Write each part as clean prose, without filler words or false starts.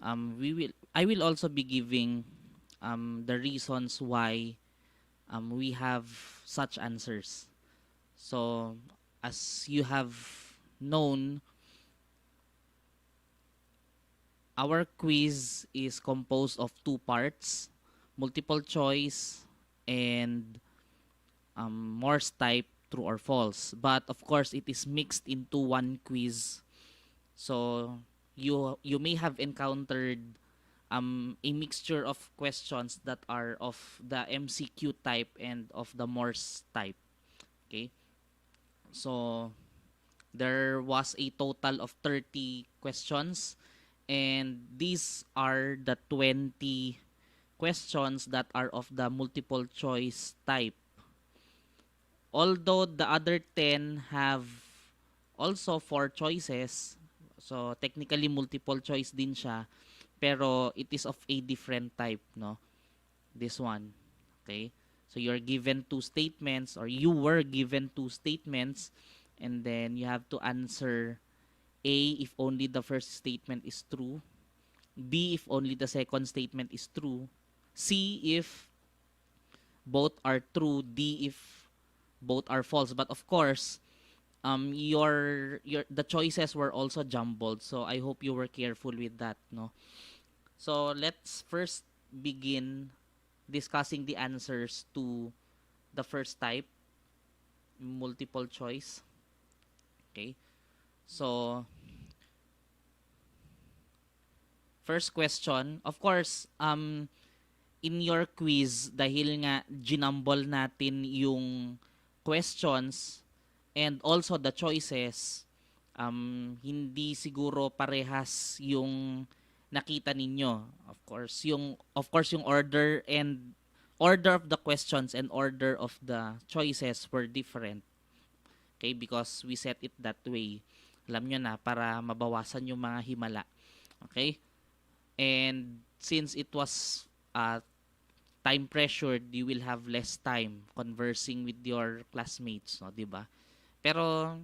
I will also be giving the reasons why we have such answers. So, as you have known, our quiz is composed of two parts, multiple choice and Morse type, true or false. But of course, it is mixed into one quiz. So, you may have encountered a mixture of questions that are of the MCQ type and of the Morse type. Okay? So, there was a total of 30 questions, and these are the 20 questions that are of the multiple choice type. Although the other 10 have also 4 choices, so technically multiple choice din siya, pero it is of a different type, no? This one. Okay? So you're given two statements, or you were given two statements, and then you have to answer A if only the first statement is true, B if only the second statement is true, C if both are true, D if both are false. But of course, your the choices were also jumbled, so I hope you were careful with that, no? So let's first begin discussing the answers to the first type, multiple choice. Okay? So, first question, of course, in your quiz, dahil nga ginumble natin yung questions and also the choices, hindi siguro parehas yung nakita ninyo. Of course yung order of the questions and order of the choices were different. Okay, because we set it that way. Alam nyo na, para mabawasan yung mga himala. Okay? And since it was time pressured, you will have less time conversing with your classmates, no, 'di ba? Pero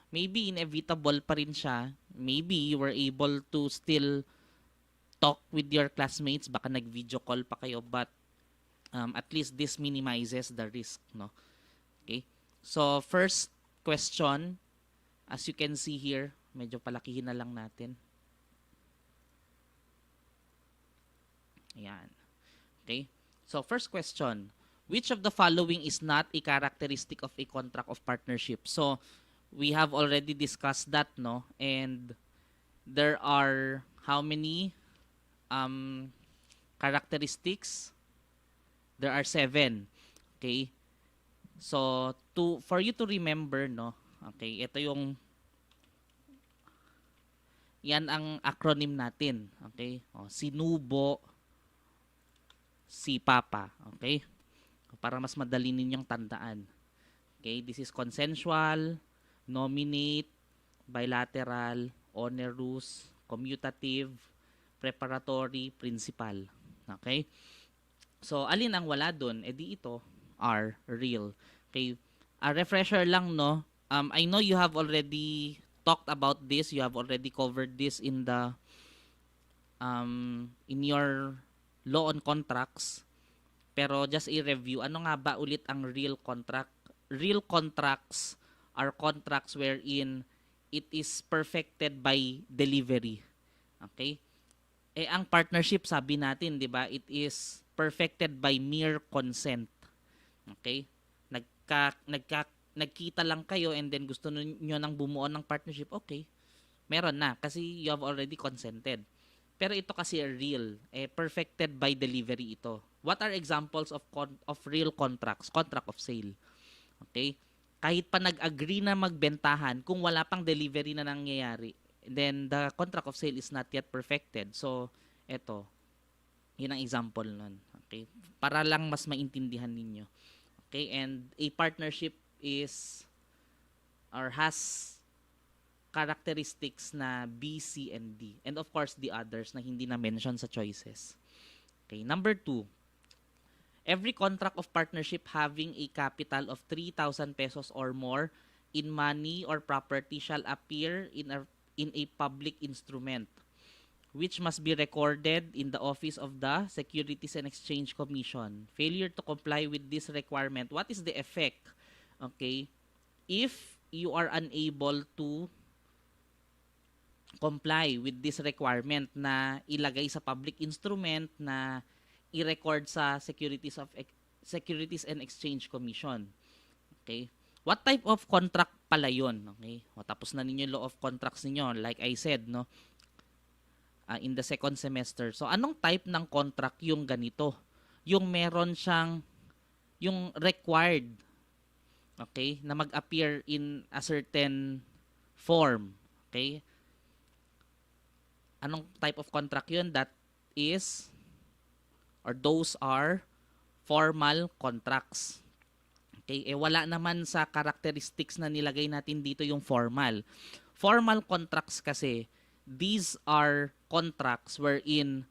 maybe inevitable pa rin siya. Maybe you were able to still talk with your classmates, baka nag-video call pa kayo, but at least this minimizes the risk, no? Okay? So, first question, as you can see here, medyo palakihin na lang natin. Ayan. Okay? So, first question, which of the following is not a characteristic of a contract of partnership? So, we have already discussed that, no? And there are how many characteristics? There are 7. Okay? So, for you to remember, no? Okay, ito yung yan ang acronym natin. Okay? O, sinubo si Papa. Okay? Para mas madali ninyong tandaan. Okay? This is consensual, nominate, bilateral, onerous, commutative, preparatory, principal. Okay? So, alin ang wala dun? Di ito are real. Okay? A refresher lang, no? I know you have already talked about this. You have already covered this in the in your law on contracts. Pero just a review, ano nga ba ulit ang real contract? Real contracts are contracts wherein it is perfected by delivery. Okay? Ang partnership, sabi natin, 'di ba? It is perfected by mere consent. Okay? Nagkita lang kayo and then gusto niyo nang bumuo ng partnership, okay. Meron na kasi you have already consented. Pero ito kasi real, perfected by delivery ito. What are examples of real contracts? Contract of sale. Okay? Kahit pa nag-agree na magbentahan, kung wala pang delivery na nangyayari, then the contract of sale is not yet perfected. So, eto, yun ang example nun. Okay? Para lang mas maintindihan ninyo. Okay? And a partnership is or has characteristics na B, C, and D. And of course, the others na hindi na mention sa choices. Okay, number 2. Every contract of partnership having a capital of 3,000 pesos or more in money or property shall appear in a public instrument. which must be recorded in the office of the Securities and Exchange Commission. Failure to comply with this requirement, what is the effect? Okay, if you are unable to comply with this requirement na ilagay sa public instrument na i-record sa Securities and Exchange Commission. Okay? What type of contract pala 'yon? Okay? O, tapos na ninyo yung law of contracts ninyo, like I said, no? In the second semester. So anong type ng contract yung ganito? Yung meron siyang yung required, okay, na mag-appear in a certain form. Okay? Anong type of contract yun? That is, or those are formal contracts. Okay? Wala naman sa characteristics na nilagay natin dito yung formal. Formal contracts kasi, these are contracts wherein,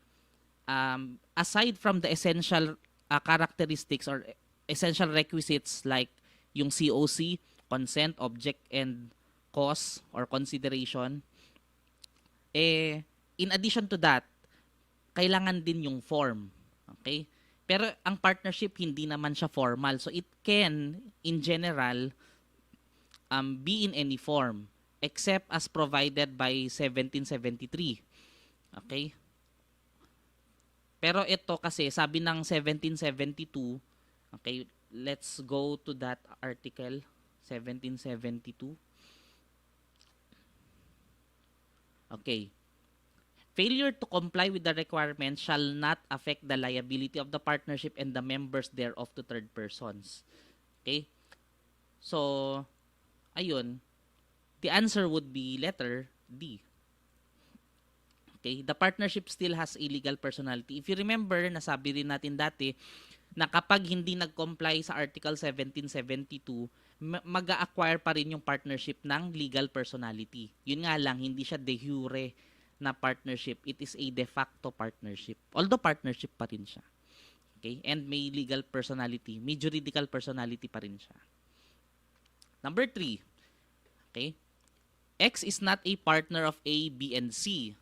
aside from the essential characteristics or essential requisites like yung COC, consent, object, and cause or consideration, in addition to that, kailangan din yung form. Okay? Pero ang partnership, hindi naman siya formal. So it can, in general, be in any form except as provided by 1773. Okay? Pero ito kasi, sabi ng 1772, okay, let's go to that article, 1772. Okay. Failure to comply with the requirements shall not affect the liability of the partnership and the members thereof to third persons. Okay? So, ayun. The answer would be letter D. Okay? The partnership still has a legal personality. If you remember, nasabi rin natin dati na kapag hindi nag-comply sa Article 1772, mag-a-acquire pa rin yung partnership ng legal personality. Yun nga lang, hindi siya de jure na partnership. It is a de facto partnership. Although partnership pa rin siya. Okay? And may legal personality, may juridical personality pa rin siya. Number 3. Okay? X is not a partner of A, B, and C.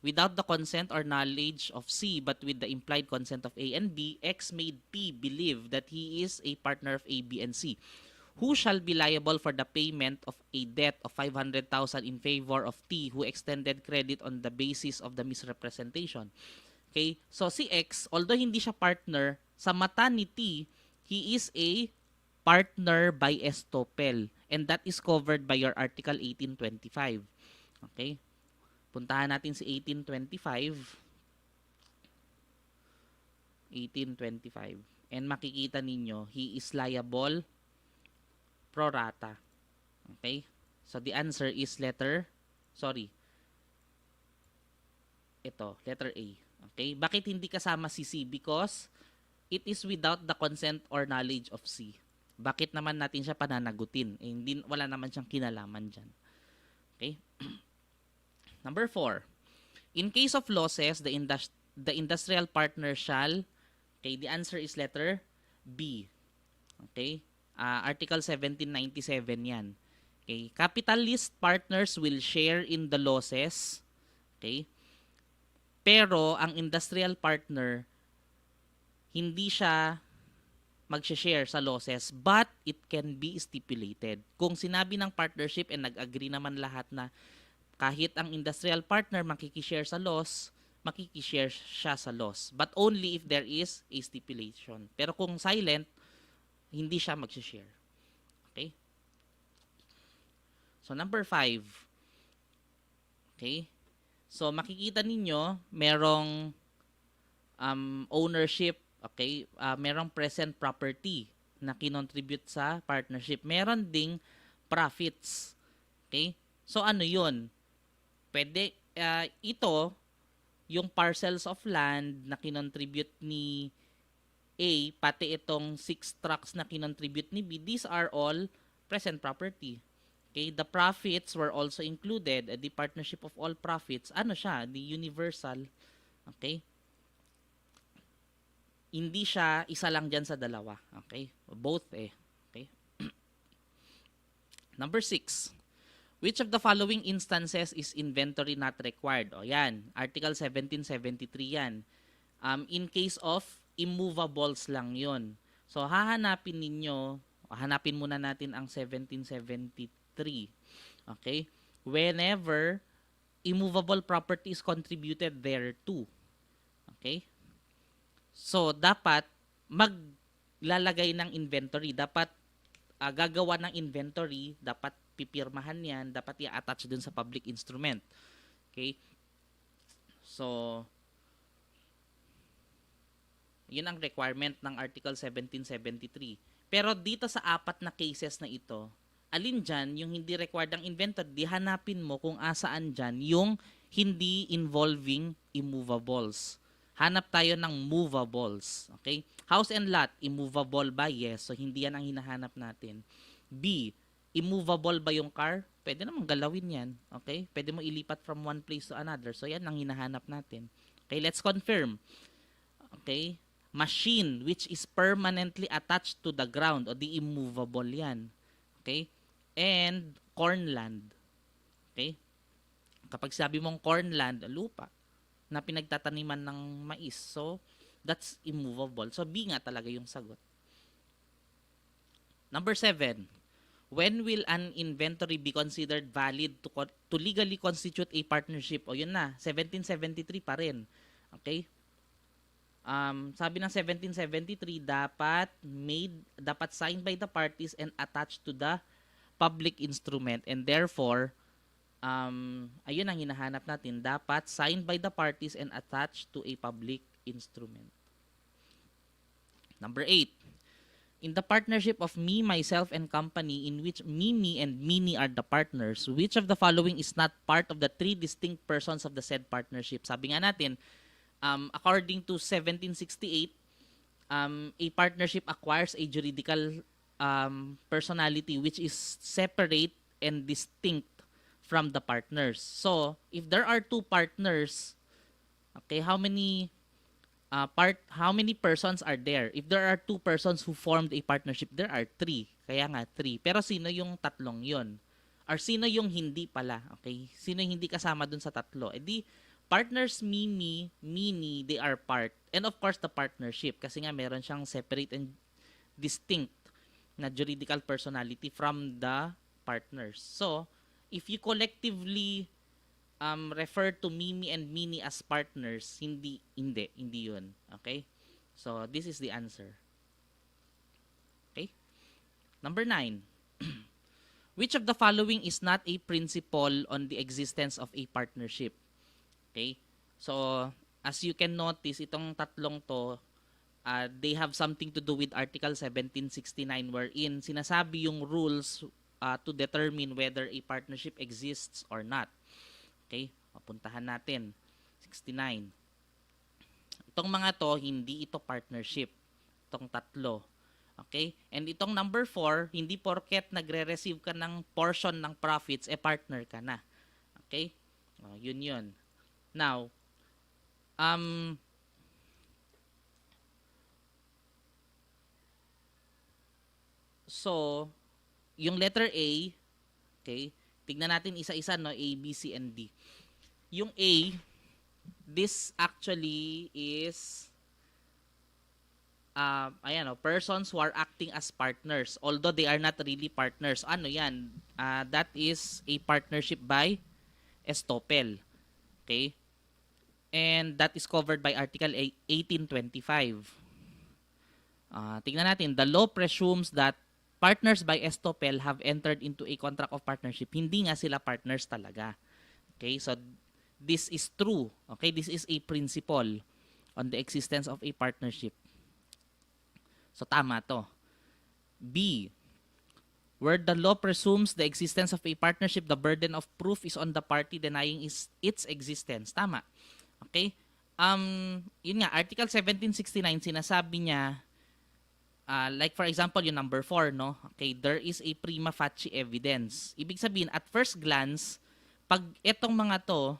Without the consent or knowledge of C, but with the implied consent of A and B, X made P believe that he is a partner of A, B, and C. Who shall be liable for the payment of a debt of 500,000 in favor of T who extended credit on the basis of the misrepresentation? Okay? So si X, although hindi siya partner, sa mata ni T, he is a partner by estoppel, and that is covered by your Article 1825. Okay? Puntahan natin si 1825. 1825. And makikita ninyo, he is liable pro rata. Okay? So the answer is letter A. Okay? Bakit hindi kasama si C? Because it is without the consent or knowledge of C. Bakit naman natin siya pananagutin? Hindi, wala naman siyang kinalaman dyan. Okay? Number 4. In case of losses, the industrial partner shall, okay, the answer is letter B. Okay? Article 1797 yan. Okay? Capitalist partners will share in the losses. Okay? Pero ang industrial partner, hindi siya mag-share sa losses, but it can be stipulated. Kung sinabi ng partnership and nag-agree naman lahat na kahit ang industrial partner makikishare sa loss, makikishare siya sa loss. But only if there is a stipulation. Pero kung silent, hindi siya mag-share. Okay? So, number 5. Okay? So, makikita ninyo, merong ownership, okay? Merong present property na kinontribute sa partnership. Meron ding profits. Okay? So, ano yun? Pwede, ito, yung parcels of land na kinontribute ni A, pati itong 6 trucks na kinontribute ni B, these are all present property. Okay, the profits were also included. The partnership of all profits, ano siya? The universal. Okay? Hindi siya isa lang dyan sa dalawa. Okay? Both eh. Okay? Number 6. Which of the following instances is inventory not required? O yan, Article 1773 yan. In case of immovables lang yon. So hanapin muna natin ang 1773. Okay? Whenever immovable property is contributed thereto. Okay? So, dapat maglalagay ng inventory. Dapat gagawa ng inventory, dapat pipirmahan yan, dapat i-attach dun sa public instrument. Okay? So, yun ang requirement ng Article 1773. Pero dito sa apat na cases na ito, alin dyan yung hindi required ng inventory, di hanapin mo kung asaan dyan yung hindi involving immovables. Hanap tayo ng movables. Okay? House and lot, immovable ba? Yes. So, hindi yan ang hinahanap natin. B, immovable ba yung car? Pwede naman galawin yan. Okay? Pwede mo ilipat from one place to another. So, yan ang hinahanap natin. Okay, let's confirm. Okay? Machine which is permanently attached to the ground o di immovable yan. Okay? And cornland. Okay? Kapag sabi mong cornland, lupa na pinagtataniman ng mais. So, that's immovable. So, B nga talaga yung sagot. Number 7. When will an inventory be considered valid to legally constitute a partnership? O yun na, 1773 pa rin. Okay? Sabi ng 1773, dapat signed by the parties and attached to the public instrument. And therefore, ayun ang hinahanap natin. Dapat signed by the parties and attached to a public instrument. Number 8. In the partnership of me, myself, and company in which Mimi and Mini are the partners, which of the following is not part of the three distinct persons of the said partnership? Sabi nga natin, according to 1768, a partnership acquires a juridical personality which is separate and distinct from the partners. So, if there are two partners, okay, how many persons are there? If there are two persons who formed a partnership, there are three. Kaya nga, three. Pero sino yung tatlong yon? Or sino yung hindi pala? Okay? Sino yung hindi kasama dun sa tatlo? E di, partners Mimi, Mini, they are part. And of course, the partnership. Kasi nga, meron siyang separate and distinct na juridical personality from the partners. So, if you collectively refer to Mimi and Mini as partners, hindi yun. Okay? So, this is the answer. Okay? Number 9. Which of the following is not a principle on the existence of a partnership? Okay? So, as you can notice, itong tatlong to, they have something to do with Article 1769 wherein sinasabi yung rules to determine whether a partnership exists or not. Okay? Papuntahan natin. 69. Itong mga to, hindi ito partnership. Itong tatlo. Okay? And itong number 4, hindi porket nagre-receive ka ng portion ng profits, partner ka na. Okay? Yun. Now, so, yung letter A, okay, tignan natin isa-isa, no? A, B, C, and D. Yung A, this actually is, persons who are acting as partners, although they are not really partners. Ano yan? That is a partnership by estoppel. Okay? And that is covered by Article 1825. Tignan natin, the law presumes that partners by estoppel have entered into a contract of partnership. Hindi nga sila partners talaga. Okay? So, this is true. Okay? This is a principle on the existence of a partnership. So, tama to. B. Where the law presumes the existence of a partnership, the burden of proof is on the party denying its existence. Tama. Okay? Yun nga, Article 1769, sinasabi niya, like for example, yung number 4, no? Okay, there is a prima facie evidence. Ibig sabihin, at first glance, pag etong mga to,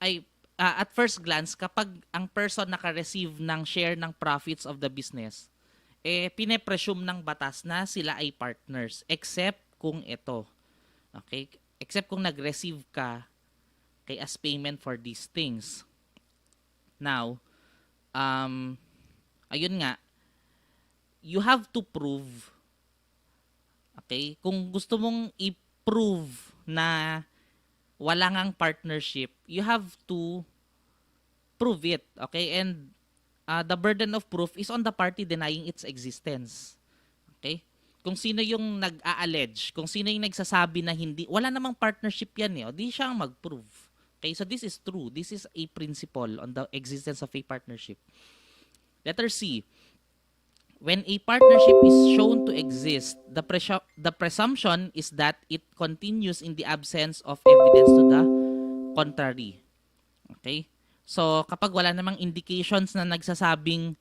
ay, at first glance, kapag ang person naka-receive ng share ng profits of the business, pine-presume ng batas na sila ay partners, except kung ito. Okay? Except kung nag-receive ka kay as payment for these things. Now, ayun nga, you have to prove, okay? Kung gusto mong i-prove na wala ngang partnership, you have to prove it, okay? And the burden of proof is on the party denying its existence. Okay? Kung sino yung nag-a-allege, kung sino yung nagsasabi na hindi, wala namang partnership yan eh, o di siya ang mag-prove. Okay, so this is true. This is a principle on the existence of a partnership. Letter C. When a partnership is shown to exist, the presumption is that it continues in the absence of evidence to the contrary. Okay? So, kapag wala namang indications na nagsasabing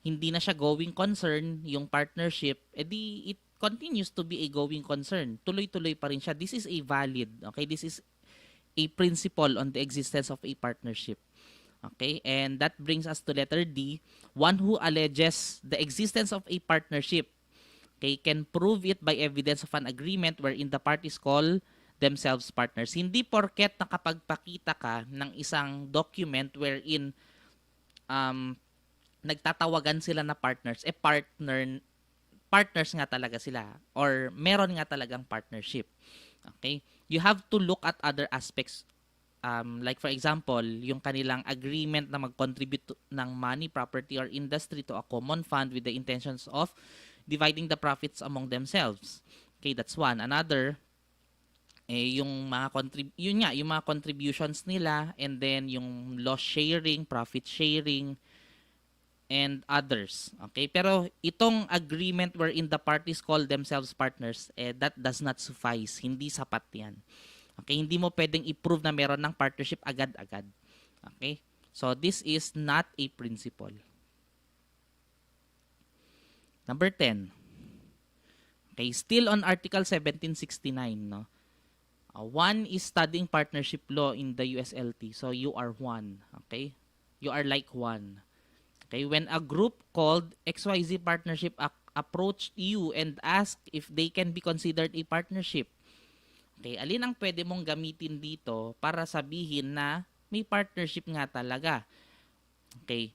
hindi na siya going concern, yung partnership, edi it continues to be a going concern. Tuloy-tuloy pa rin siya. This is a valid, okay? This is a principle on the existence of a partnership. Okay? And that brings us to letter D. One who alleges the existence of a partnership, okay, can prove it by evidence of an agreement wherein the parties call themselves partners. Hindi porket nakapagpakita ka ng isang document wherein nagtatawagan sila na partners, partners nga talaga sila or meron nga talagang partnership. Okay? You have to look at other aspects, like for example, yung kanilang agreement na mag-contribute ng money, property, or industry to a common fund with the intentions of dividing the profits among themselves. Okay, that's one. Another, yung mga yung mga contributions nila, and then yung loss sharing, profit sharing, and others. Okay? Pero itong agreement wherein the parties call themselves partners, that does not suffice. Hindi sapat yan. Okay? Hindi mo pwedeng i-prove na meron ng partnership agad-agad. Okay? So, this is not a principle. Number 10. Okay, still on Article 1769, no? One is studying partnership law in the USLT. So, you are one. Okay? You are like one. Okay, when a group called XYZ Partnership approached you and asked if they can be considered a partnership. Okay, alin ang pwede mong gamitin dito para sabihin na may partnership nga talaga? Okay.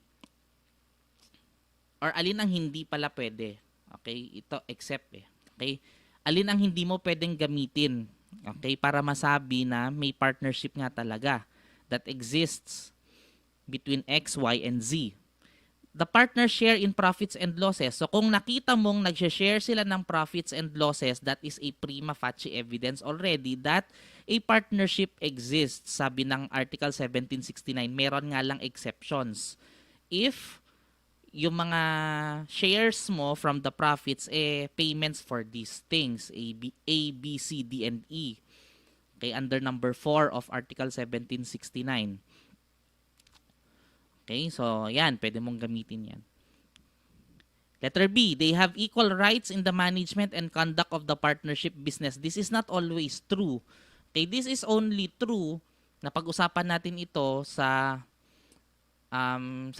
Or alin ang hindi pala pwede? Okay, ito except eh. Okay? Alin ang hindi mo pwedeng gamitin? Okay, para masabi na may partnership nga talaga that exists between X, Y, and Z. The partners share in profits and losses. So kung nakita mong nag-share sila ng profits and losses, that is a prima facie evidence already that a partnership exists. Sabi ng Article 1769, meron nga lang exceptions. If yung mga shares mo from the profits, payments for these things, A, B, C, D, and E. Okay, under number 4 of Article 1769. Okay, so yan, pwede mong gamitin yan. Letter B, they have equal rights in the management and conduct of the partnership business. This is not always true. Okay, this is only true na pag-usapan natin ito sa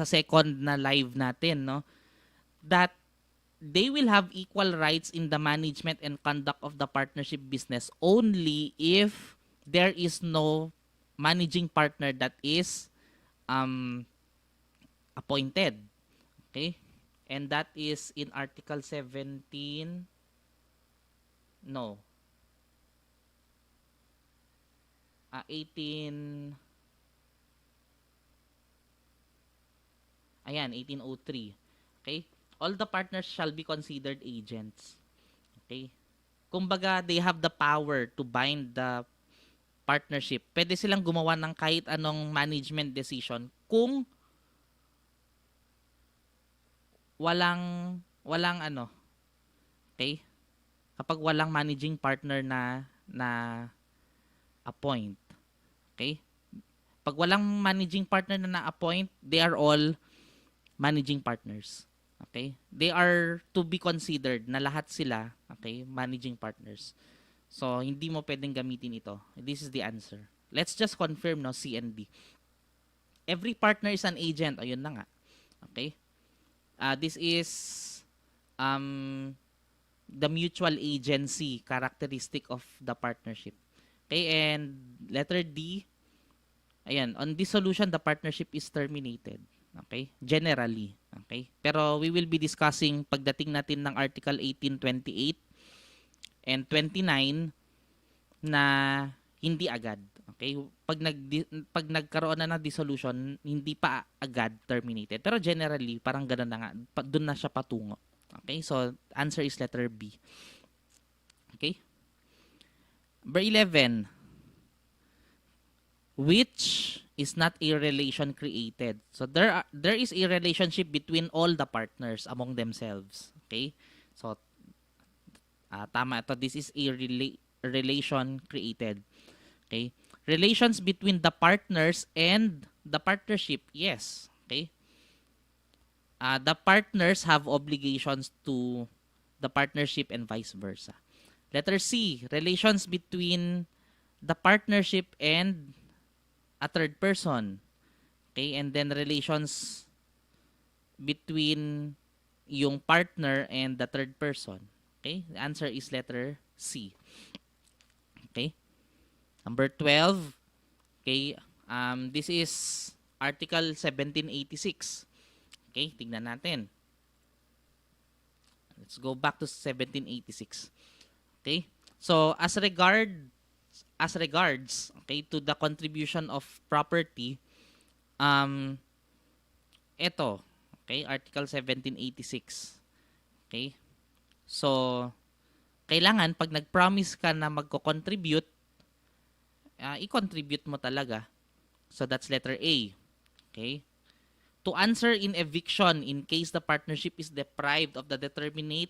second na live natin, no? That they will have equal rights in the management and conduct of the partnership business only if there is no managing partner that is appointed. Okay? And that is in Article 17. No. 18. Ayan, 1803. Okay? All the partners shall be considered agents. Okay? Kumbaga, they have the power to bind the partnership. Pwede silang gumawa ng kahit anong management decision kung walang ano, okay? Kapag walang managing partner na appoint. Okay? Pag walang managing partner na na-appoint, they are all managing partners. Okay? They are to be considered na lahat sila, okay, managing partners. So, hindi mo pwedeng gamitin ito. This is the answer. Let's just confirm, no, C and D. Every partner is an agent. Ayun na nga. Okay? This is the mutual agency characteristic of the partnership. Okay, and letter D, ayan, on dissolution, the partnership is terminated. Okay, generally. Okay, pero we will be discussing pagdating natin ng Article 18, 28 and 29 na hindi agad. Okay? Pag nagkaroon na ng dissolution, hindi pa agad terminated. Pero generally, parang ganoon na nga. Doon na siya patungo. Okay? So, answer is letter B. Okay? Number 11. Which is not a relation created. So, there is a relationship between all the partners among themselves. Okay? So, tama ito. This is a relation created. Okay? Relations between the partners and the partnership. Yes. Okay? The partners have obligations to the partnership and vice versa. Letter C, relations between the partnership and a third person. Okay? And then relations between yung partner and the third person. Okay? The answer is letter C. Okay? Number 12. Okay? This is Article 1786. Okay? Tingnan natin. Let's go back to 1786. Okay? So, as regards, okay, to the contribution of property, ito, okay, Article 1786. Okay? So, kailangan pag nag-promise ka na magko-contribute, i-contribute mo talaga. So, that's letter A. Okay? To answer in eviction in case the partnership is deprived of the determinate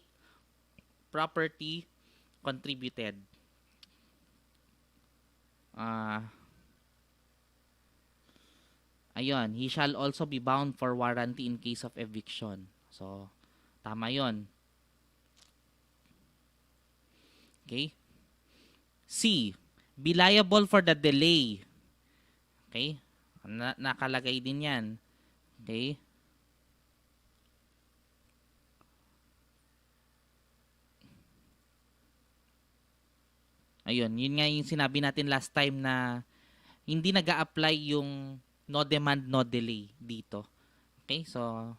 property contributed. Ayun, he shall also be bound for warranty in case of eviction. So, tama yon. Okay? C, be liable for the delay. Okay? Nakalagay din yan. Okay? Ayun, yun nga yung sinabi natin last time na hindi nag-a-apply yung no demand, no delay dito. Okay? So,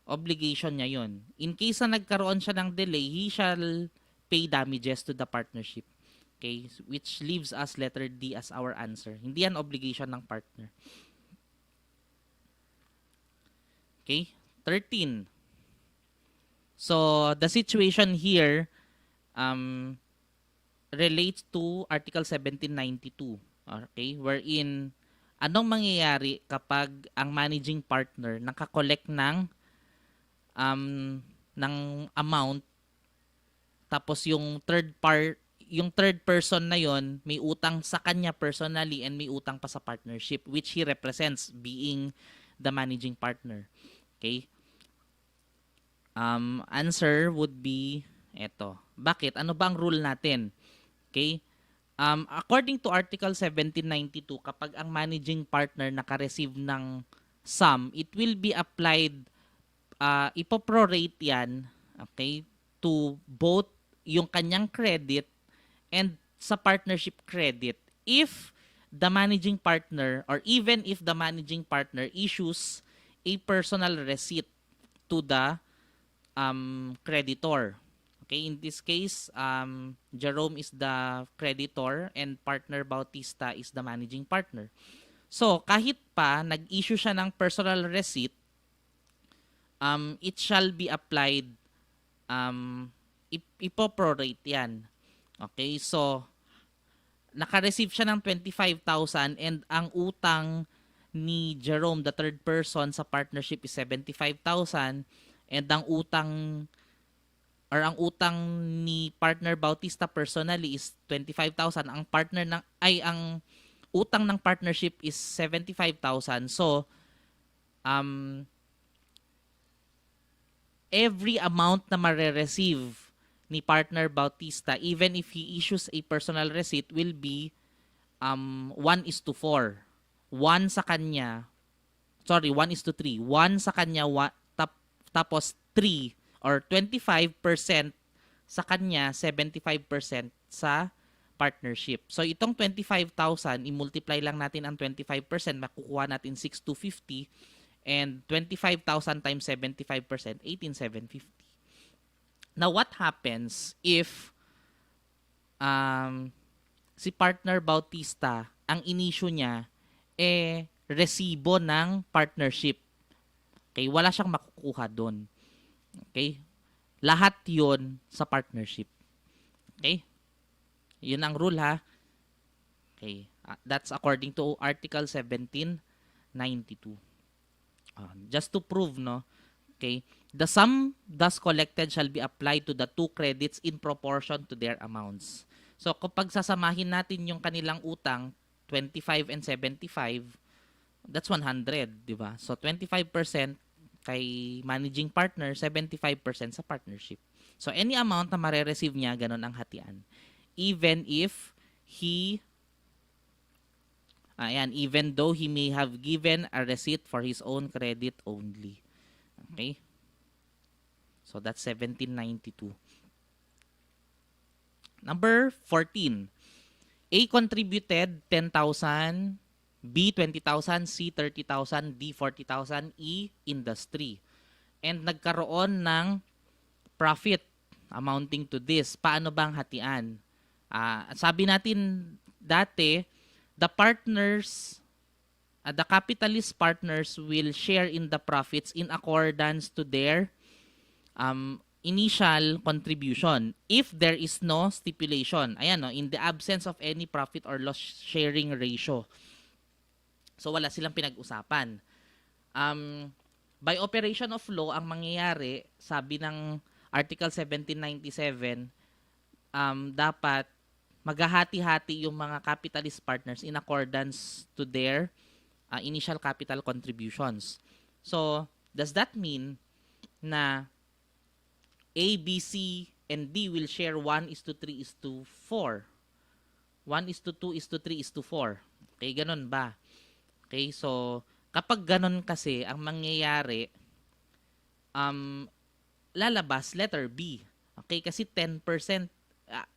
obligation niya yun. In case na nagkaroon siya ng delay, he shall pay damages to the partnership. Okay? Which leaves us letter D as our answer. Hindi yan obligation ng partner. Okay? 13. So, the situation here relates to Article 1792. Okay? Wherein, anong mangyayari kapag ang managing partner nakakollect ng amount, tapos yung third person na yon may utang sa kanya personally and may utang pa sa partnership, which he represents being the managing partner. Okay? Answer would be eto. Bakit? Ano ba ang rule natin? Okay? According to Article 1792, kapag ang managing partner naka-receive ng sum, it will be applied, ipoprorate yan, okay, to both yung kanyang credit and sa partnership credit if the managing partner or even if the managing partner issues a personal receipt to the creditor. Okay, in this case, Jerome is the creditor and partner Bautista is the managing partner. So, kahit pa nag-issue siya ng personal receipt, it shall be applied, ipoprorate yan. Okay, so, naka-receive siya ng 25,000 and ang utang ni Jerome, the third person sa partnership is 75,000 and ang utang ni partner Bautista personally is 25,000. Ang utang ng partnership is 75,000. So, every amount na mare-receive ni partner Bautista, even if he issues a personal receipt, will be 1:4. 1 sa kanya, 1:3. 1 sa kanya, tapos 3 or 25% sa kanya, 75% sa partnership. So itong 25,000, i-multiply lang natin ang 25%, makukuha natin 6,250, and 25,000 times 75%, 18,750. Now what happens if um, si partner Bautista, ang inisyu niya, resibo ng partnership. Okay? Wala siyang makukuha doon. Okay? Lahat yon sa partnership. Okay? Yun ang rule ha. Okay. That's according to Article 1792. Just to prove, no? Okay. The sum thus collected shall be applied to the two credits in proportion to their amounts. So, kapag sasamahin natin yung kanilang utang, 25 and 75, that's 100, di ba? So, 25% kay managing partner, 75% sa partnership. So, any amount na mare-receive niya, ganun ang hatian. Even if even though he may have given a receipt for his own credit only. Okay? So, that's 1792. Number 14. A contributed 10,000, B 20,000, C 30,000, D 40,000, E industry. And nagkaroon ng profit amounting to this. Paano bang hatian? Sabi natin dati, the capitalist partners will share in the profits in accordance to their initial contribution if there is no stipulation. Ayan, no, in the absence of any profit or loss sharing ratio. So wala silang pinag-usapan. By operation of law, ang mangyayari, sabi ng Article 1797, dapat maghahati-hati yung mga capitalist partners in accordance to their initial capital contributions. So, does that mean na A, B, C, and D will share 1:3:4? 1:2:3:4. Okay, ganun ba? Okay, so, kapag ganun kasi, ang mangyayari, lalabas letter B. Okay, kasi 10%,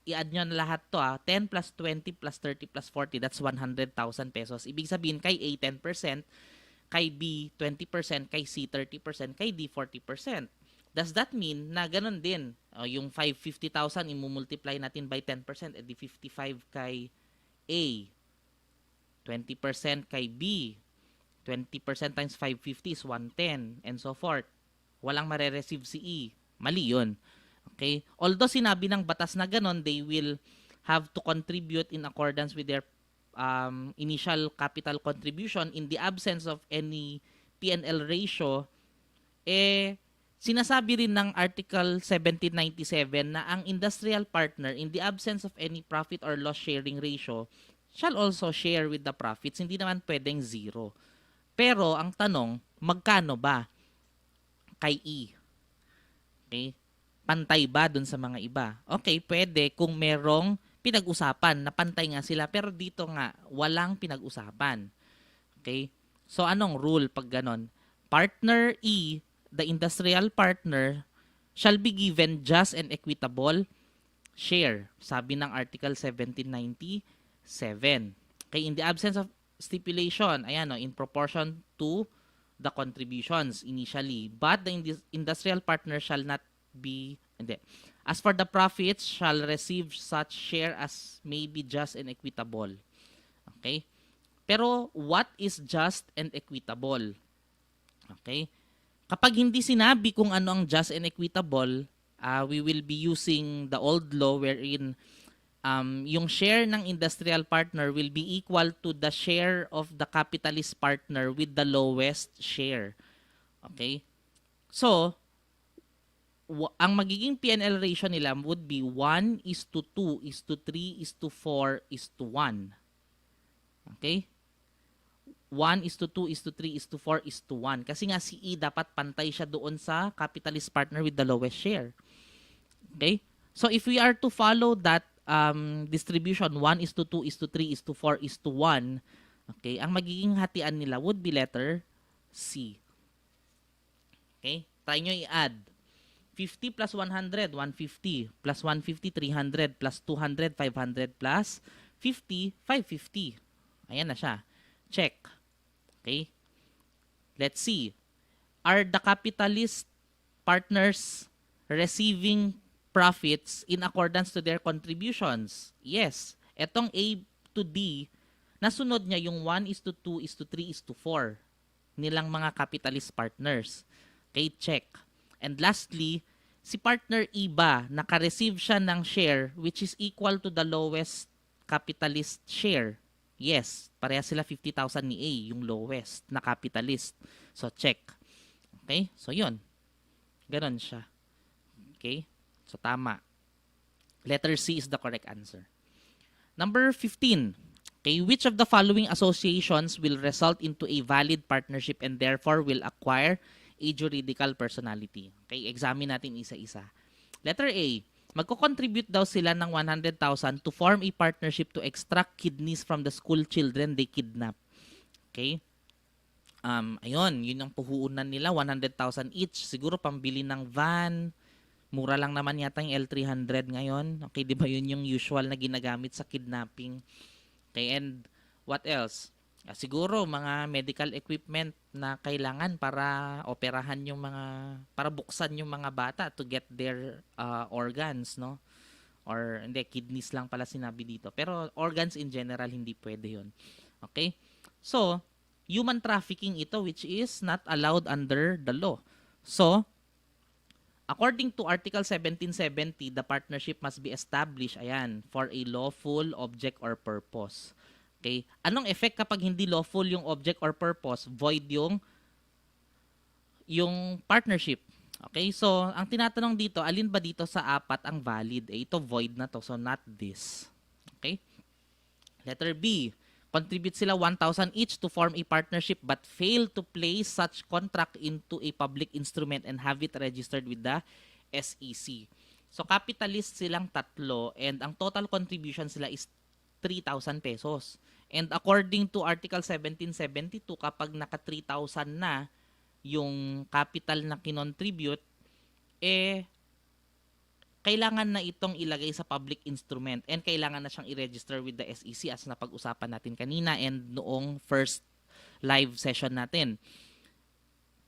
i-add nyo na lahat to 10 plus 20 plus 30 plus 40, that's 100,000 pesos. Ibig sabihin, kay A, 10%, kay B, 20%, kay C, 30%, kay D, 40%. Does that mean na ganun din? Yung 550,000, imumultiply natin by 10%, edi 55 kay A, 20% kay B, 20% times 550 is 110, and so forth. Walang mare-receive si E. Mali yun. Okay? Although sinabi ng batas na ganun, they will have to contribute in accordance with their initial capital contribution in the absence of any P&L ratio, sinasabi rin ng Article 1797 na ang industrial partner, in the absence of any profit or loss sharing ratio, shall also share with the profits. Hindi naman pwedeng zero. Pero ang tanong, magkano ba kay E? Okay? Pantay ba dun sa mga iba? Okay, pwede kung merong pinag-usapan na pantay nga sila, pero dito nga walang pinag-usapan. Okay? So anong rule pag ganon? Partner E, the industrial partner, shall be given just and equitable share. Sabi ng Article 1797. Okay, in the absence of stipulation, ayan, in proportion to the contributions initially. But the industrial partner shall not be, hindi. As for the profits, shall receive such share as may be just and equitable. Okay? Pero what is just and equitable? Okay? Kapag hindi sinabi kung ano ang just and equitable, we will be using the old law wherein yung share ng industrial partner will be equal to the share of the capitalist partner with the lowest share. Okay? So, ang magiging P&L ratio nila would be 1:2:3:4:1. Okay? 1:2:3:4:1. Kasi nga si E dapat pantay siya doon sa capitalist partner with the lowest share. Okay? So if we are to follow that distribution 1:2:3:4:1, okay, ang magiging hatian nila would be letter C. Okay? Try nyo i-add. 50 plus 100, 150. Plus 150, 300. Plus 200, 500. Plus 50, 550. Ayan na siya. Check. Okay? Let's see. Are the capitalist partners receiving profits in accordance to their contributions? Yes. Etong A to D, nasunod niya yung 1 is to 2 is to 3 is to 4 nilang mga capitalist partners. Okay, check. And lastly, si partner E ba, naka-receive siya ng share which is equal to the lowest capitalist share? Yes, pareha sila 50,000 ni A, yung lowest na capitalist. So, check. Okay? So, yun. Ganon siya. Okay? So, tama. Letter C is the correct answer. Number 15. Okay, which of the following associations will result into a valid partnership and therefore will acquire a juridical personality? Okay, examine natin isa-isa. Letter A. Magko-contribute daw sila ng 100,000 to form a partnership to extract kidneys from the school children they kidnap. Okay? Ayun, yun ang puhunan nila, 100,000 each. Siguro pambili ng van. Mura lang naman yata yung L300 ngayon. Okay, di ba yun yung usual na ginagamit sa kidnapping? Okay, and what else? Siguro mga medical equipment na kailangan para operahan yung mga, para buksan yung mga bata to get their organs, no? Or hindi, kidneys lang pala sinabi dito. Pero organs in general, hindi pwede yun. Okay? So, human trafficking ito which is not allowed under the law. So, according to Article 1770, the partnership must be established, ayan, for a lawful object or purpose. Okay? Anong effect kapag hindi lawful yung object or purpose? Void yung partnership. Okay? So, ang tinatanong dito, alin ba dito sa apat ang valid? Ito void na to, so not this. Okay? Letter B. Contribute sila 1,000 each to form a partnership but fail to place such contract into a public instrument and have it registered with the SEC. So capitalist silang tatlo and ang total contribution sila is 3,000 pesos. And according to Article 1772, kapag naka 3,000 na yung capital na kinontribute, kailangan na itong ilagay sa public instrument and kailangan na siyang i-register with the SEC as napag-usapan natin kanina and noong first live session natin.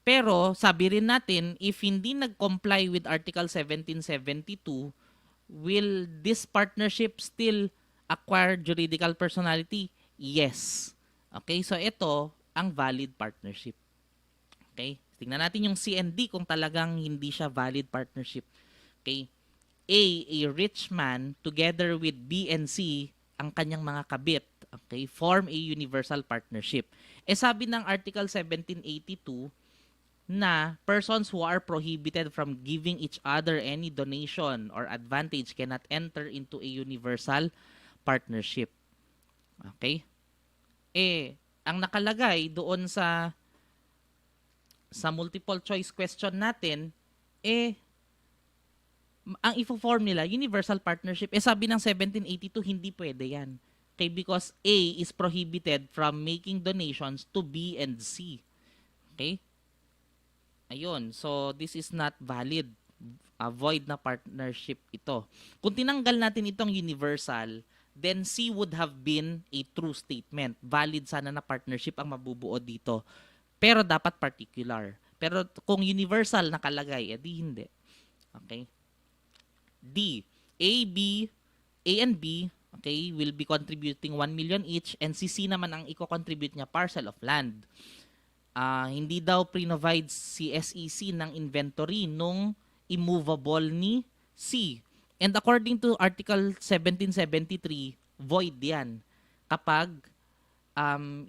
Pero sabi rin natin, if hindi nag-comply with Article 1772, will this partnership still acquire juridical personality? Yes. Okay, so ito ang valid partnership. Okay, tingnan natin yung C and D kung talagang hindi siya valid partnership. Okay, a rich man together with B and C, ang kanyang mga kabit, okay, form a universal partnership. Sabi ng Article 1782 na persons who are prohibited from giving each other any donation or advantage cannot enter into a universal partnership. Okay? Ang nakalagay doon sa multiple choice question natin, ang ifo-form nila, universal partnership, sabi ng 1782, hindi pwede yan. Okay, because A is prohibited from making donations to B and C. Okay? Ayun, so this is not valid. Void na partnership ito. Kung tinanggal natin itong universal, then C would have been a true statement. Valid sana na partnership ang mabubuo dito. Pero dapat particular. Pero kung universal nakalagay, edi hindi. Okay? D. A and B, okay, will be contributing 1 million each and si C naman ang i-contribute niya parcel of land. Hindi daw pre-provide si SEC ng inventory nung immovable ni C. And according to Article 1773, void yan kapag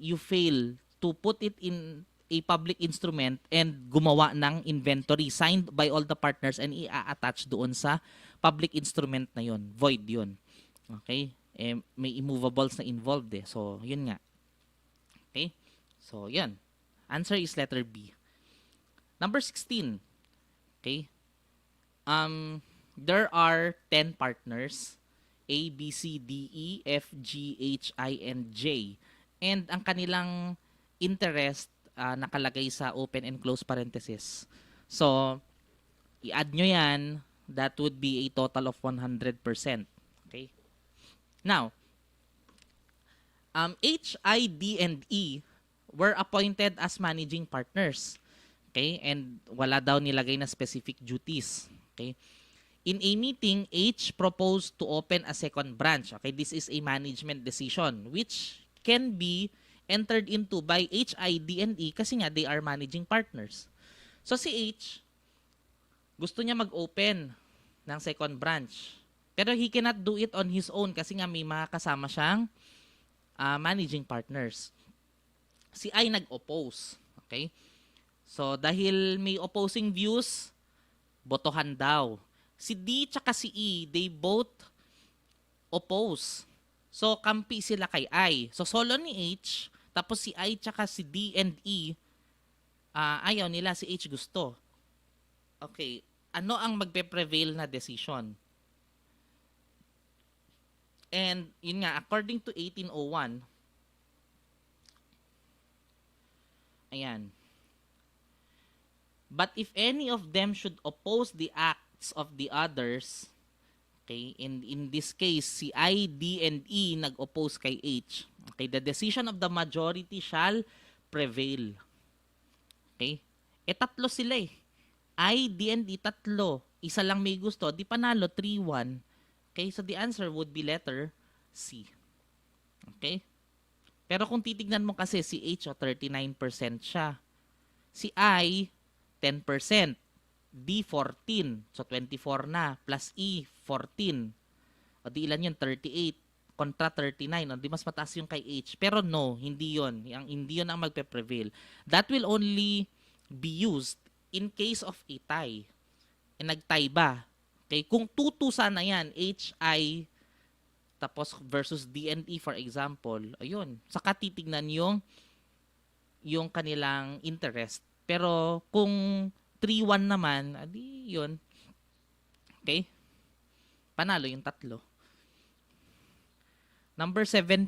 you fail to put it in a public instrument and gumawa ng inventory signed by all the partners and i-attach doon sa public instrument na yon, void yon. Okay? May immovables na involved So, yun nga. Okay? So, yun. Answer is letter B. Number 16. Okay? There are 10 partners. A, B, C, D, E, F, G, H, I, and J. And ang kanilang interest nakalagay sa open and close parenthesis. So, I-add nyo yan, that would be a total of 100%. Okay? Now, H, I, D, and E were appointed as managing partners. Okay? And wala daw nilagay na specific duties. Okay? In a meeting, H proposed to open a second branch. Okay? This is a management decision which can be entered into by H, I, D, and E kasi nga they are managing partners. So si H, gusto niya mag-open ng second branch. Pero he cannot do it on his own kasi nga may mga kasama siyang managing partners. Si I nag-oppose. Okay? So, dahil may opposing views, botohan daw. Si D tsaka si E, they both oppose. So, kampi sila kay I. So, solo ni H, tapos si I tsaka si D and E, ayaw nila, si H gusto. Okay, ano ang magpe-prevail na decision? And yun nga, according to 1801, ayan, but if any of them should oppose the acts of the others, okay, in this case, si I, D, and E nag-oppose kay H, okay, the decision of the majority shall prevail. Okay? Tatlo sila eh. I, D, and E, tatlo. Isa lang may gusto, di panalo, 3-1. Okay, so the answer would be letter C. Okay? Pero kung titignan mo kasi si H, 39% siya. Si I, 10%. D, 14. So 24 na. Plus E, 14. O di ilan yun? 38. Kontra 39. O di mas mataas yung kay H. Pero no, hindi yun. Hindi yun ang magpe-prevail. That will only be used in case of a tie. Nag-tie ba? Okay, kung 2-2 sana yan, H, I, tapos versus D and E for example, ayun, saka titignan yung kanilang interest. Pero kung 3-1 naman, adi yun. Okay? Panalo yung tatlo. Number 17.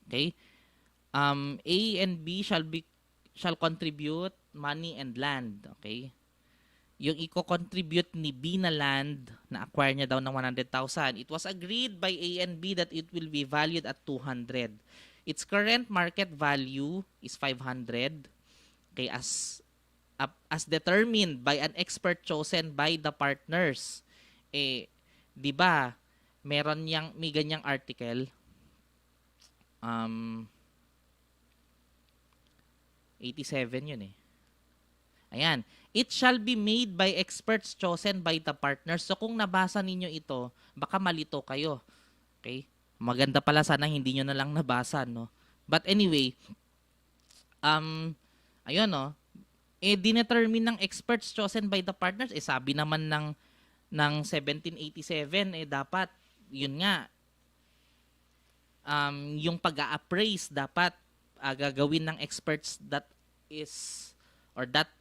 Okay? A and B shall contribute money and land. Okay? Yung i-contribute ni B na land, na-acquire niya daw ng 100,000. It was agreed by A and B that it will be valued at 200. Its current market value is 500. Okay, as determined by an expert chosen by the partners. Eh, 'di ba? May ganyang article. 87 yun eh. Ayan. It shall be made by experts chosen by the partners. So kung nabasa ninyo ito, baka malito kayo. Okay? Maganda pala sana hindi nyo na lang nabasa, no? But anyway, ayun, no? Dinetermine ng experts chosen by the partners. Sabi naman ng 1787, dapat, yun nga, yung pag-a-appraise dapat gagawin ng experts that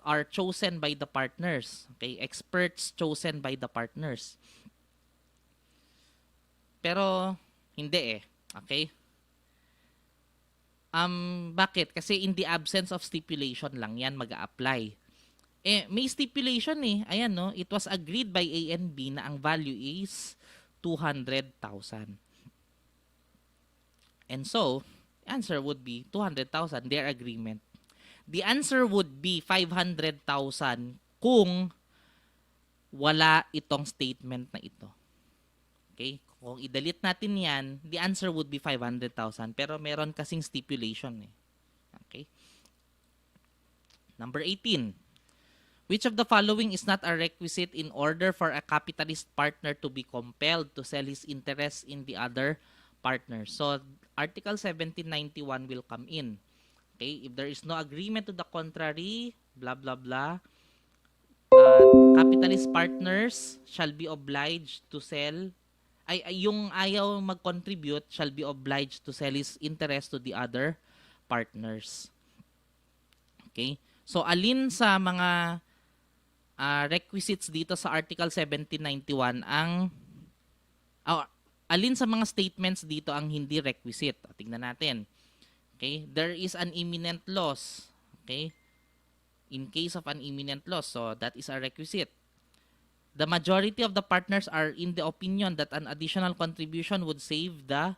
are chosen by the partners. Okay, experts chosen by the partners. Pero hindi eh. Okay? Bakit? Kasi in the absence of stipulation lang yan mag-a-apply. May stipulation eh. Ayan, no? It was agreed by A and B na ang value is 200,000. And so, answer would be 200,000, their agreement. The answer would be 500,000 kung wala itong statement na ito. Okay? Kung i-delete natin yan, the answer would be 500,000. Pero meron kasing stipulation eh. Okay? Number 18. Which of the following is not a requisite in order for a capitalist partner to be compelled to sell his interest in the other partner? So, Article 1791 will come in. Okay, if there is no agreement to the contrary, blah, blah, blah, capitalist partners shall be obliged to sell, yung ayaw mag-contribute shall be obliged to sell his interest to the other partners. Okay, so alin sa mga requisites dito sa Article 1791 alin sa mga statements dito ang hindi requisite? Tingnan natin. Okay, there is an imminent loss. Okay, in case of an imminent loss, so that is a requisite. The majority of the partners are in the opinion that an additional contribution would save the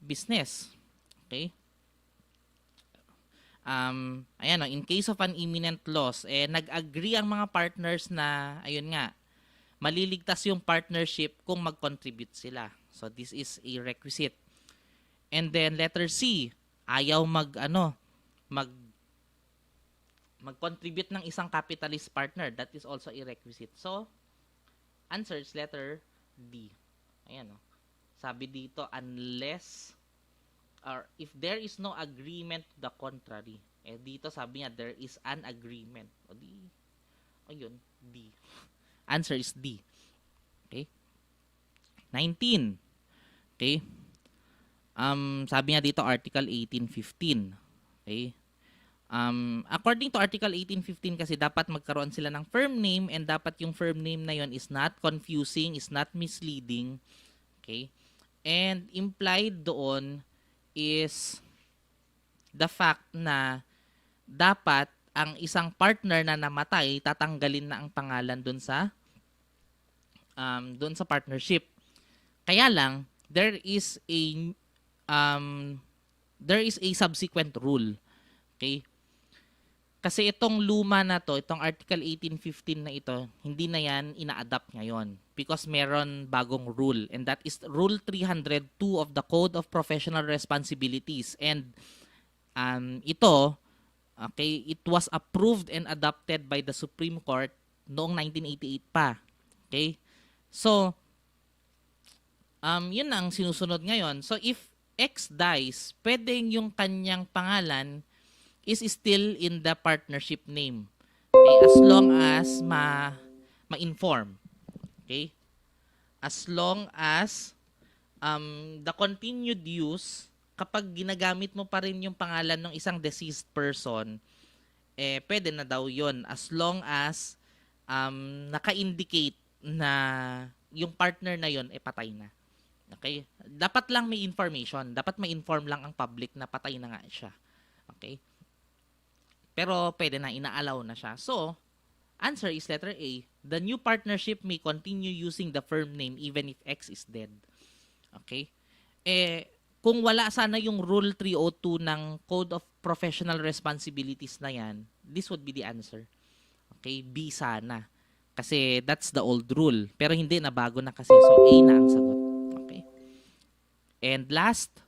business. Okay? Ayan, in case of an imminent loss, nag-agree ang mga partners na, ayun nga, maliligtas yung partnership kung mag-contribute sila. So, this is a requisite. And then, letter C, ayaw mag mag-contribute ng isang capitalist partner. That is also a requisite. So, answer is letter D. Ayan, sabi dito, unless or if there is no agreement to the contrary. Dito sabi niya, there is an agreement. O di, ayun, D. Answer is D. Okay? 19. Okay? Sabi niya dito, Article 1815. Okay? According to Article 1815 kasi dapat magkaroon sila ng firm name and dapat yung firm name na yon is not confusing, is not misleading. Okay? And implied doon is the fact na dapat ang isang partner na namatay, tatanggalin na ang pangalan doon sa partnership. Kaya lang there is a subsequent rule. Okay? Kasi itong luma na to, itong Article 1815 na ito, hindi na yan ina-adapt ngayon because meron bagong rule, and that is Rule 302 of the Code of Professional Responsibilities. And ito, okay, it was approved and adopted by the Supreme Court noong 1988 pa. Okay? So, yun ang sinusunod ngayon. So, if X dies, pwedeng yung kanyang pangalan is still in the partnership name. Okay? As long as ma-inform. Okay? As long as the continued use, kapag ginagamit mo pa rin yung pangalan ng isang deceased person, pwede na daw yun. As long as naka-indicate na yung partner na yun, patay na. Okay? Dapat lang may information. Dapat may inform lang ang public na patay na nga siya. Okay? Pero pwede na, ina-allow na siya. So, answer is letter A. The new partnership may continue using the firm name even if X is dead. Okay? Kung wala sana yung Rule 302 ng Code of Professional Responsibilities na yan, this would be the answer. Okay? B sana. Kasi that's the old rule. Pero hindi, na bago na kasi. So, A na ang sagot. Okay? And last,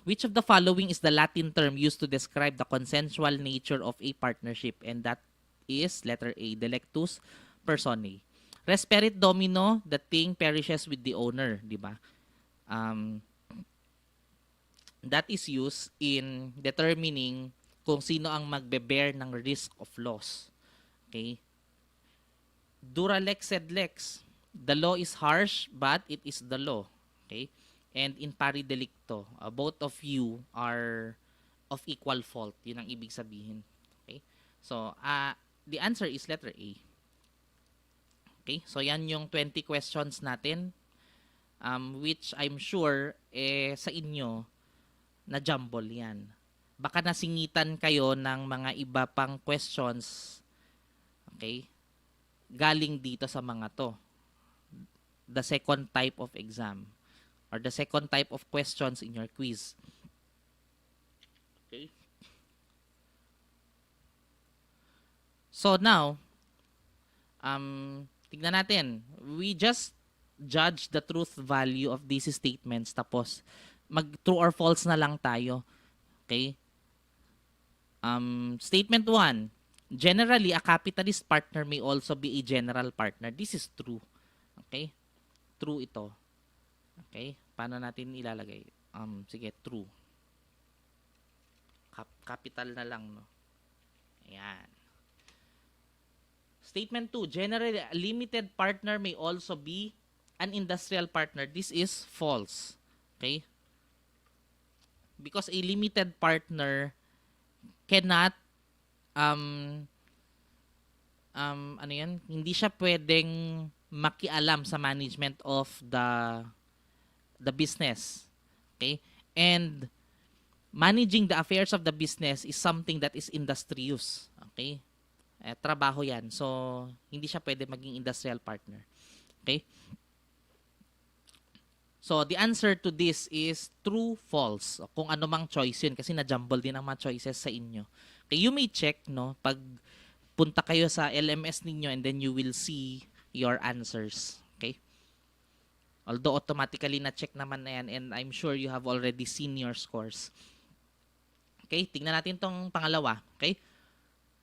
which of the following is the Latin term used to describe the consensual nature of a partnership? And that is letter A, delectus personae. Res perit domino, the thing perishes with the owner, di ba? That is used in determining kung sino ang magbe-bear ng risk of loss. Okay? Dura lex sed lex. The law is harsh, but it is the law. Okay? And in pari delicto, both of you are of equal fault. Yun ang ibig sabihin. Okay? So, the answer is letter A. Okay? So, yan yung 20 questions natin, which I'm sure, sa inyo, na jumble yan. Baka nasingitan kayo ng mga iba pang questions, okay, galing dito sa mga to. The second type of exam. Or the second type of questions in your quiz. Okay. So now, tignan natin. We just judge the truth value of these statements. Tapos, mag-true or false na lang tayo. Okay? Statement 1. Generally, a capitalist partner may also be a general partner. This is true. Okay? True ito. Okay? Paano natin ilalagay? Sige, true. Capital na lang, no? Ayan. Statement 2. Generally, a limited partner may also be an industrial partner. This is false. Okay? Because a limited partner cannot hindi siya pwedeng makialam sa management of the business. Okay? And managing the affairs of the business is something that is industrious. Okay? Trabaho yan. So, hindi siya pwede maging industrial partner. Okay? So, the answer to this is true, false. Kung ano mang choice yun. Kasi na-jumble din ang mga choices sa inyo. Okay, you may check, no? Pag punta kayo sa LMS ninyo and then you will see your answers. Okay? Although automatically na-check naman na yan and I'm sure you have already seen your scores. Okay? Tingnan natin tong pangalawa. Okay?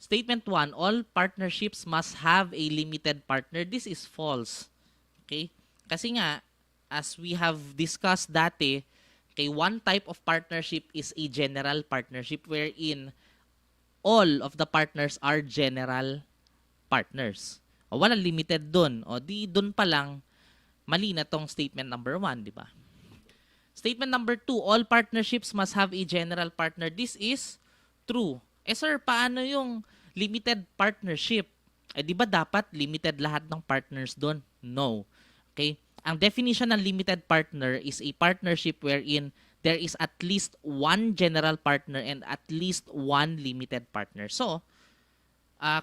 Statement 1, all partnerships must have a limited partner. This is false. Okay? Kasi nga, as we have discussed dati, okay, one type of partnership is a general partnership wherein all of the partners are general partners. O walang limited dun. O di dun pa lang, mali na tong statement number 1, di ba? Statement number 2, all partnerships must have a general partner. This is true. Sir, paano yung limited partnership? Di ba dapat limited lahat ng partners doon? No. Okay? Ang definition ng limited partner is a partnership wherein there is at least one general partner and at least one limited partner. So,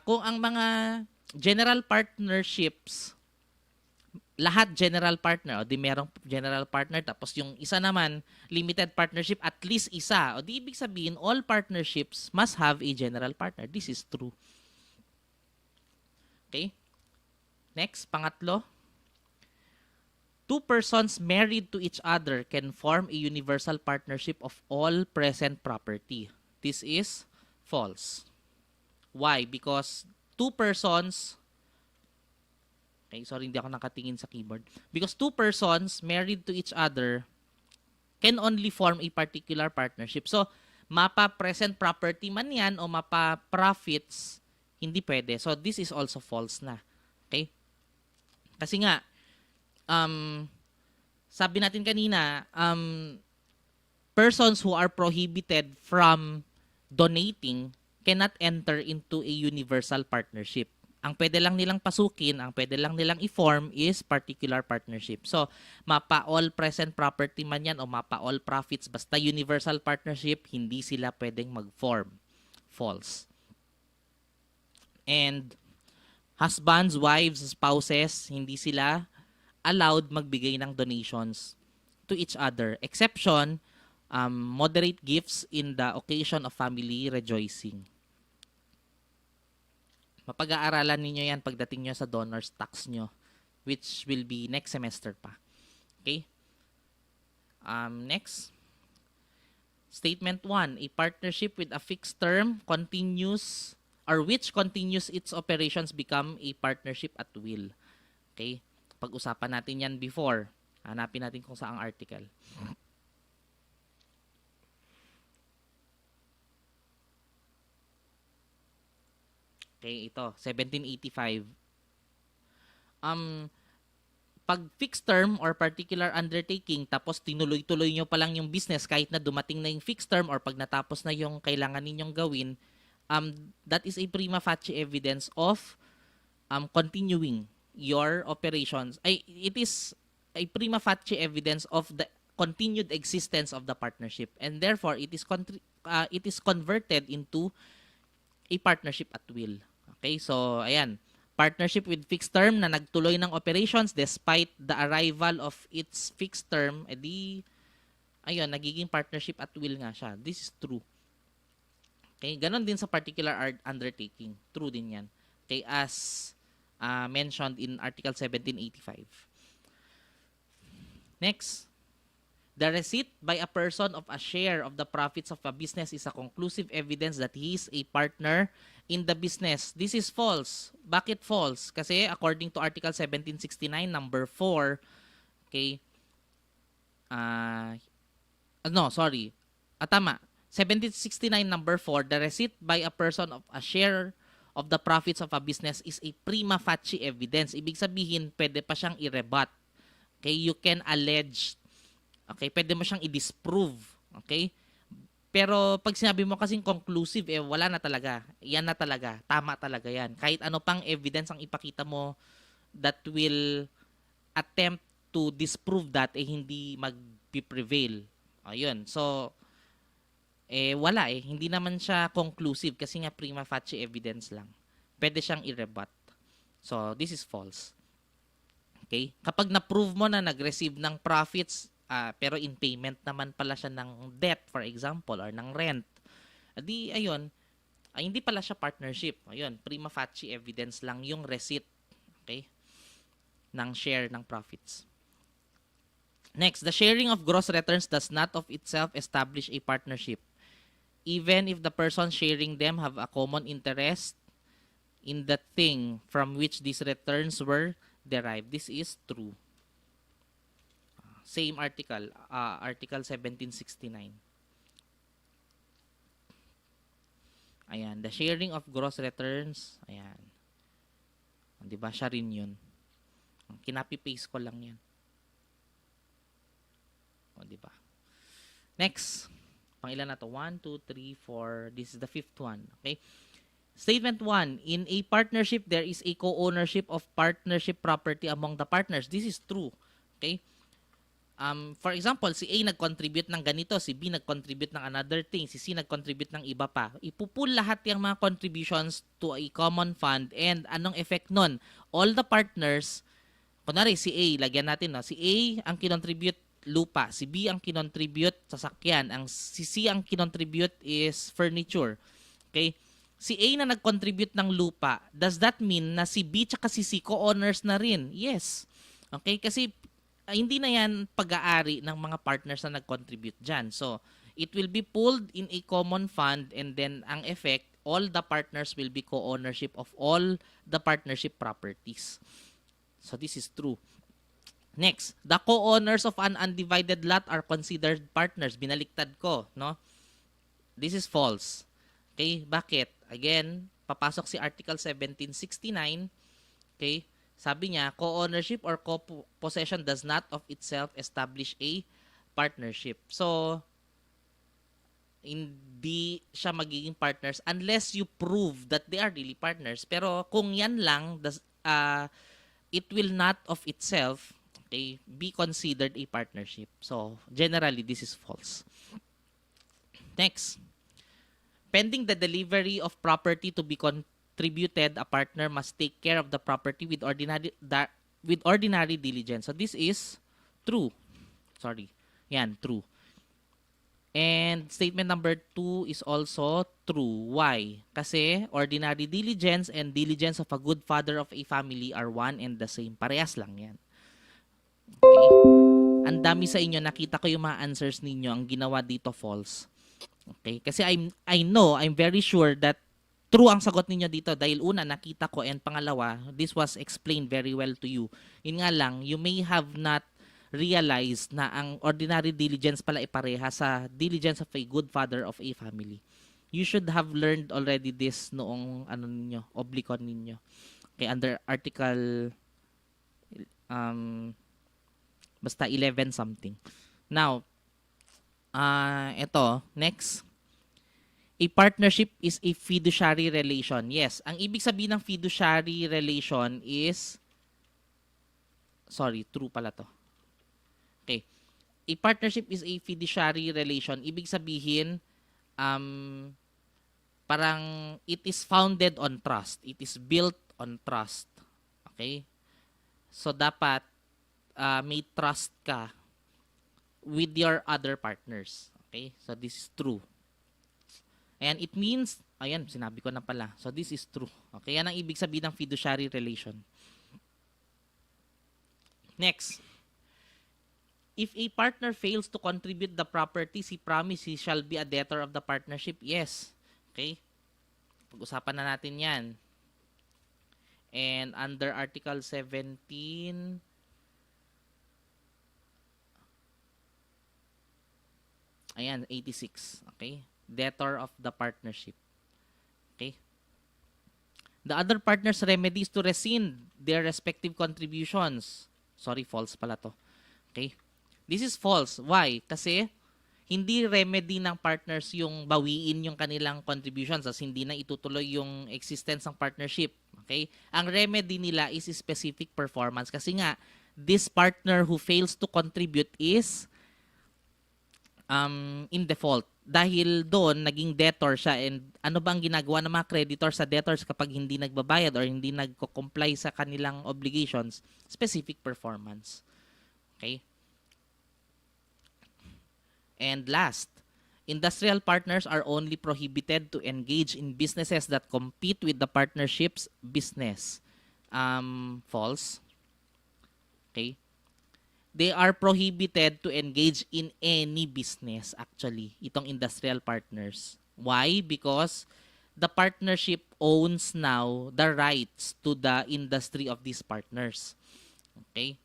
kung ang mga general partnerships, lahat general partner, o di merong general partner, tapos yung isa naman, limited partnership, at least isa. O di ibig sabihin, all partnerships must have a general partner. This is true. Okay? Next, pangatlo. Two persons married to each other can form a universal partnership of all present property. This is false. Why? Because two persons, okay, sorry, hindi ako nakatingin sa keyboard. Because two persons married to each other can only form a particular partnership. So, mapa present property man yan o mapa profits, hindi pwede. So, this is also false na. Okay? Kasi nga, sabi natin kanina, persons who are prohibited from donating cannot enter into a universal partnership. Ang pwede lang nilang pasukin, ang pwede lang nilang i-form is particular partnership. So, mapa all present property man yan o mapa all profits, basta universal partnership, hindi sila pwedeng mag-form. False. And husbands, wives, spouses, hindi sila allowed magbigay ng donations to each other. Exception, moderate gifts in the occasion of family rejoicing. Mapag-aaralan ninyo yan pagdating nyo sa donors tax nyo, which will be next semester pa. Okay? Next. Statement 1, a partnership with a fixed term continues or which continues its operations become a partnership at will. Okay? Pag-usapan natin yan before. Hanapin natin kung saang article. Okay, ito, 1785. Pag fixed term or particular undertaking, tapos tinuloy-tuloy nyo pa lang yung business kahit na dumating na yung fixed term or pag natapos na yung kailangan ninyong gawin, that is a prima facie evidence of continuing your operations. It is a prima facie evidence of the continued existence of the partnership, and therefore it is converted into a partnership at will. Okay, so ayan, partnership with fixed term na nagtuloy ng operations despite the arrival of its fixed term, edi ayun, nagiging partnership at will nga siya. This is true. Okay, ganon din sa particular undertaking. True din yan. Okay, as mentioned in Article 1785. Next, the receipt by a person of a share of the profits of a business is a conclusive evidence that he is a partner in the business. This is false. Bakit false? Kasi according to Article 1769, number 4, okay, tama. 1769, number 4, the receipt by a person of a share of the profits of a business is a prima facie evidence. Ibig sabihin, pwede pa siyang i-rebut. Okay, you can allege. Okay, pwede mo siyang i-disprove. Okay? Pero pag sinabi mo kasing conclusive, wala na talaga. Yan na talaga. Tama talaga yan. Kahit ano pang evidence ang ipakita mo that will attempt to disprove that, hindi mag-prevail. Ayun. So, wala Hindi naman siya conclusive kasi nga prima facie evidence lang. pwede siyang i-rebut. So, this is false. Okay? Kapag na-prove mo na nag-receive ng profits, pero in payment naman pala siya ng debt, for example, or ng rent, di, ayun, hindi pala siya partnership. Ayun, prima facie evidence lang yung receipt, okay, ng share ng profits. Next, the sharing of gross returns does not of itself establish a partnership. Even if the person sharing them have a common interest in the thing from which these returns were derived. This is true. Same article, Article 1769. Ayan, the sharing of gross returns, ayan. Di ba? Siya rin yun. Kinapi-paste ko lang yan. O, di ba? Next. Pang ilan na to? 1, 2, 3, 4. This is the fifth one. Okay? Statement 1. In a partnership, there is a co-ownership of partnership property among the partners. This is true. Okay? For example, si A nag-contribute ng ganito, si B nag-contribute ng another thing, si C nag-contribute ng iba pa. Ipupul lahat yung mga contributions to a common fund, and anong effect nun? All the partners, kunwari si A, lagyan natin, no? Si A ang kinontribute lupa, si B ang kinontribute sasakyan, si C ang kinontribute is furniture. Okay? Si A na nag-contribute ng lupa, does that mean na si B tsaka si C co-owners na rin? Yes. Okay? Kasi hindi na yan pag-aari ng mga partners na nag-contribute dyan. So, it will be pooled in a common fund, and then ang effect, all the partners will be co-ownership of all the partnership properties. So, this is true. Next, the co-owners of an undivided lot are considered partners. Binaliktad ko, no? This is false. Okay, bakit? Again, papasok si Article 1769. Okay, sabi niya, co-ownership or co-possession does not of itself establish a partnership. So, hindi siya magiging partners unless you prove that they are really partners. Pero kung yan lang, it will not of itself, okay, be considered a partnership. So, generally, this is false. Next. Pending the delivery of property to be contributed, a partner must take care of the property with ordinary diligence. So, this is true. Sorry. Yan, true. And statement number 2 is also true. Why? Kasi ordinary diligence and diligence of a good father of a family are one and the same. Parehas lang yan. Okay? Ang dami sa inyo, nakita ko yung mga answers ninyo, ang ginawa dito false. Okay? Kasi I'm very sure that true ang sagot ninyo dito dahil una, nakita ko, and pangalawa, this was explained very well to you. Yun nga lang, you may have not realized na ang ordinary diligence pala ipareha sa diligence of a good father of a family. You should have learned already this noong oblicon ninyo. Okay, under article basta 11 something. Now, ito, next. A partnership is a fiduciary relation. Yes, ang ibig sabihin ng fiduciary relation is, sorry, true pala to. Okay. A partnership is a fiduciary relation. Ibig sabihin, parang it is founded on trust. It is built on trust. Okay? So, dapat may trust ka with your other partners. Okay? So, this is true. And it means, ayan, sinabi ko na pala. So, this is true. Okay? Yan ang ibig sabihin ng fiduciary relation. Next. If a partner fails to contribute the properties he promised, he shall be a debtor of the partnership. Yes. Okay? Pag-usapan na natin yan. And under Article 17, ayan, 86. Okay? Debtor of the partnership. Okay? The other partner's remedy is to rescind their respective contributions. Sorry, false pala to. Okay? This is false. Why? Kasi hindi remedy ng partners yung bawiin yung kanilang contributions, as hindi na itutuloy yung existence ng partnership. Okay? Ang remedy nila is specific performance. Kasi nga, this partner who fails to contribute is in default. dahil doon naging debtor siya, and ano bang ginagawa ng mga creditor sa debtors kapag hindi nagbabayad or hindi nagko-comply sa kanilang obligations? Specific performance. Okay? And last, industrial partners are only prohibited to engage in businesses that compete with the partnership's business. False. Okay? They are prohibited to engage in any business, actually, itong industrial partners. Why? Because the partnership owns now the rights to the industry of these partners. Okay?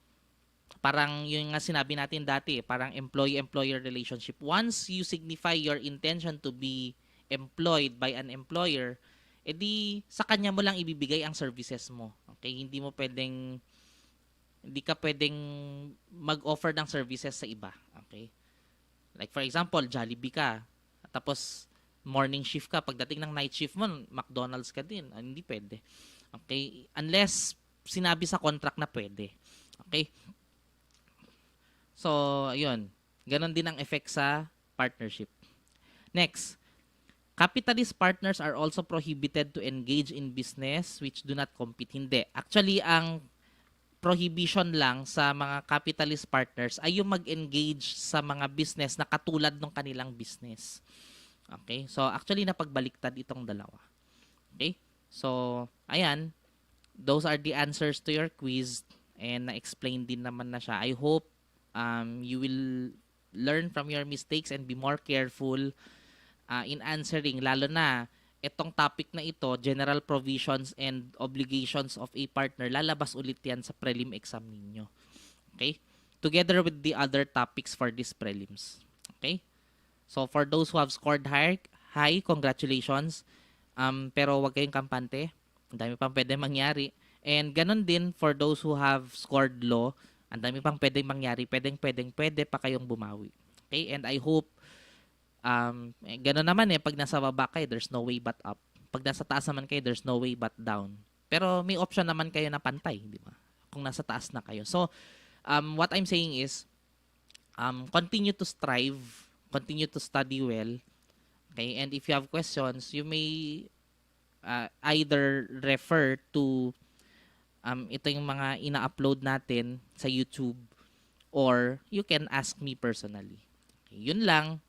Parang yung nga sinabi natin dati, parang employee-employer relationship. Once you signify your intention to be employed by an employer, edi sa kanya mo lang ibibigay ang services mo. Okay? Hindi ka pwedeng mag-offer ng services sa iba. Okay? Like for example, Jollibee ka. Tapos morning shift ka, pagdating ng night shift mo, McDonald's ka din. Hindi pwede. Okay? Unless sinabi sa contract na pwede. Okay? So, ayun. Ganon din ang effect sa partnership. Next, capitalist partners are also prohibited to engage in business which do not compete. Hindi. Actually, ang prohibition lang sa mga capitalist partners ay yung mag-engage sa mga business na katulad ng kanilang business. Okay? So, actually, napagbaliktad itong dalawa. Okay? So, ayan. Those are the answers to your quiz, and na-explain din naman na siya. I hope you will learn from your mistakes and be more careful in answering, lalo na itong topic na ito, general provisions and obligations of a partner, lalabas ulit yan sa prelim exam ninyo. Okay? Together with the other topics for these prelims. Okay? So, for those who have scored high, congratulations. Pero wag kayong kampante. Ang dami pang pwede mangyari. And ganun din for those who have scored low, ang dami pang pwedeng mangyari. Pwede pa kayong bumawi. Okay? And I hope gano'n naman pag nasa baba kayo, there's no way but up. Pag nasa taas naman kayo, there's no way but down. Pero may option naman kayo na pantay, di ba? Kung nasa taas na kayo. So, what I'm saying is, continue to strive, continue to study well, okay? And if you have questions, you may either refer to ito yung mga ina-upload natin sa YouTube, or you can ask me personally. Okay, yun lang.